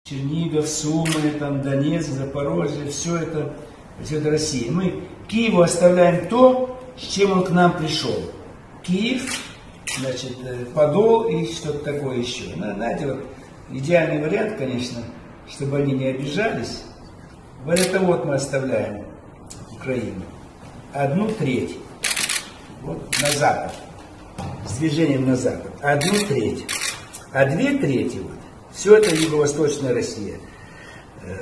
Чернигов, Сумы, там, Донецк, Запорожье, все это Россия. Мы Киеву оставляем то, с чем он к нам пришел. Киев, значит, Подол и что-то такое еще. Ну, знаете, вот идеальный вариант, конечно, чтобы они не обижались. Вот это вот мы оставляем Украину. 1/3. Вот на запад. С движением на запад. 1/3. А 2/3 вот. Все это Юго-Восточная Россия.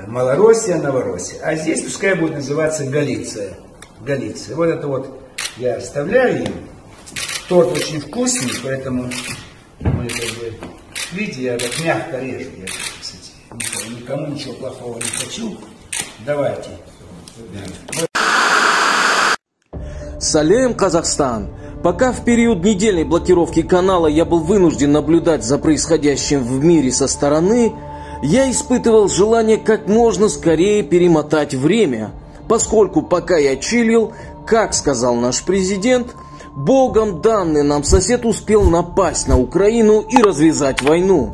Малороссия, Новороссия. А здесь пускай будет называться Галиция. Галиция. Вот это вот я оставляю ее. Торт очень вкусный, поэтому мы как бы, видите, я так мягко режу. Я, кстати, никому ничего плохого не хочу. Давайте. Салем, Казахстан! Пока в период недельной блокировки канала я был вынужден наблюдать за происходящим в мире со стороны, я испытывал желание как можно скорее перемотать время, поскольку пока я чилил, как сказал наш президент, Богом данный нам сосед успел напасть на Украину и развязать войну.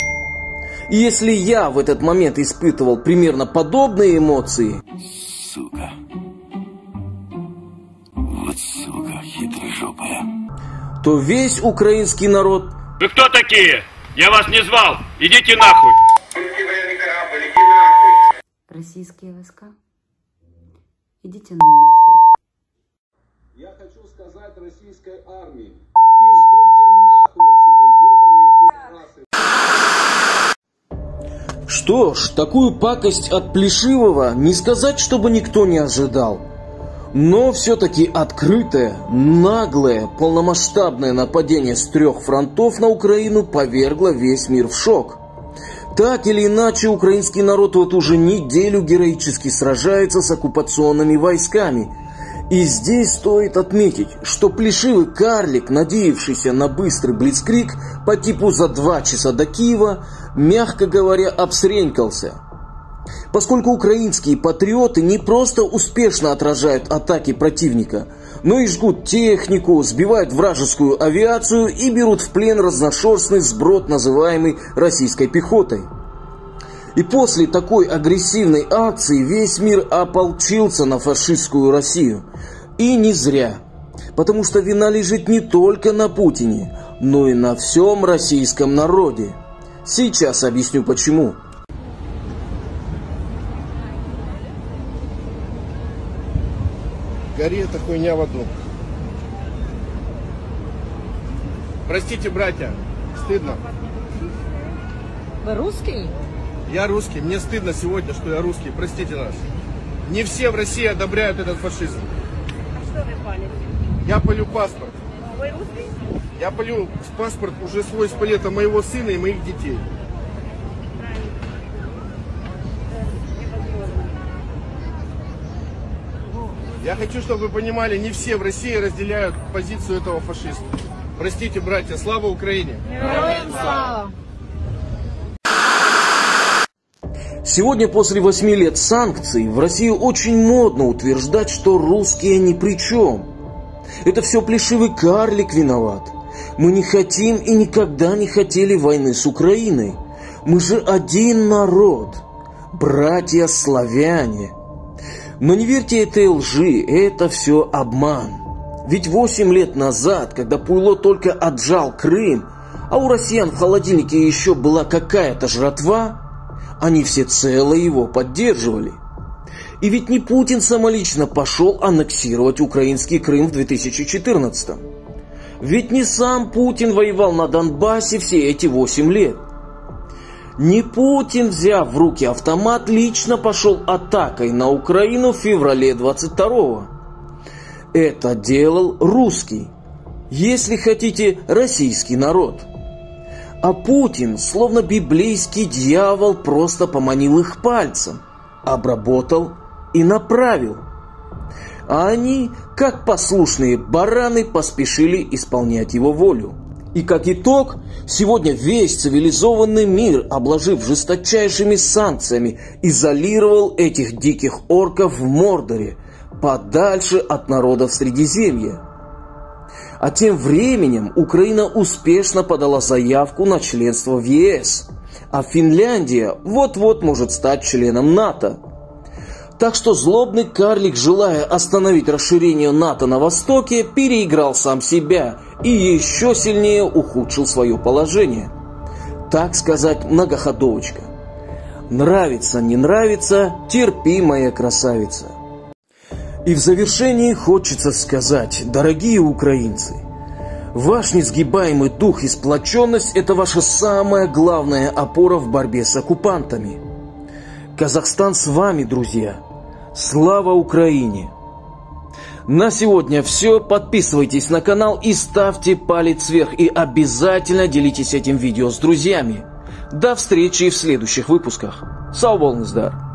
И если я в этот момент испытывал примерно подобные эмоции... Сука. Вот сука хитрожопая. То весь украинский народ... Вы кто такие? Я вас не звал. Идите нахуй. Российские войска. Идите нахуй. Я хочу сказать российской армии. Пиздуйте нахуй отсюда, ебаные пидорасы. Что ж, такую пакость от Плешивого не сказать, чтобы никто не ожидал. Но все-таки открытое, наглое, полномасштабное нападение с 3 фронтов на Украину повергло весь мир в шок. Так или иначе, украинский народ вот уже неделю героически сражается с оккупационными войсками. И здесь стоит отметить, что плешивый карлик, надеявшийся на быстрый блицкриг по типу за 2 часа до Киева, мягко говоря, обсренькался. Поскольку украинские патриоты не просто успешно отражают атаки противника, но и жгут технику, сбивают вражескую авиацию и берут в плен разношерстный сброд, называемый российской пехотой. И после такой агрессивной акции весь мир ополчился на фашистскую Россию. И не зря. Потому что вина лежит не только на Путине, но и на всем российском народе. Сейчас объясню почему. Гори эта хуйня в аду. Простите, братья, стыдно. Вы русский? Я русский, мне стыдно сегодня, что я русский, простите нас. Не все в России одобряют этот фашизм. А что вы палите? Я палю паспорт. Вы русский? Я палю паспорт уже свой с палета моего сына и моих детей. Я хочу, чтобы вы понимали, не все в России разделяют позицию этого фашиста. Простите, братья, слава Украине! Героям слава! Сегодня, после 8 лет санкций, в России очень модно утверждать, что русские ни при чем. Это все плешивый карлик виноват. Мы не хотим и никогда не хотели войны с Украиной. Мы же один народ, братья-славяне. Но не верьте этой лжи, это все обман. Ведь 8 лет назад, когда Пуйло только отжал Крым, а у россиян в холодильнике еще была какая-то жратва, они всецело его поддерживали. И ведь не Путин самолично пошел аннексировать украинский Крым в 2014-м. Ведь не сам Путин воевал на Донбассе все эти 8 лет. Не Путин, взяв в руки автомат, лично пошел атакой на Украину в феврале 22-го. Это делал русский, если хотите, российский народ. А Путин, словно библейский дьявол, просто поманил их пальцем, обработал и направил. А они, как послушные бараны, поспешили исполнять его волю. И как итог, сегодня весь цивилизованный мир, обложив жесточайшими санкциями, изолировал этих диких орков в Мордоре, подальше от народов Средиземья. А тем временем Украина успешно подала заявку на членство в ЕС, А Финляндия вот-вот может стать членом НАТО. Так что злобный карлик, желая остановить расширение НАТО на востоке, переиграл сам себя и еще сильнее ухудшил свое положение. Так сказать, многоходовочка. Нравится, не нравится, терпи, моя красавица. И в завершении хочется сказать, дорогие украинцы, ваш несгибаемый дух и сплоченность – это ваша самая главная опора в борьбе с оккупантами. Казахстан с вами, друзья. Слава Украине! На сегодня все. Подписывайтесь на канал и ставьте палец вверх. И обязательно делитесь этим видео с друзьями. До встречи в следующих выпусках. Сау болыңыздар!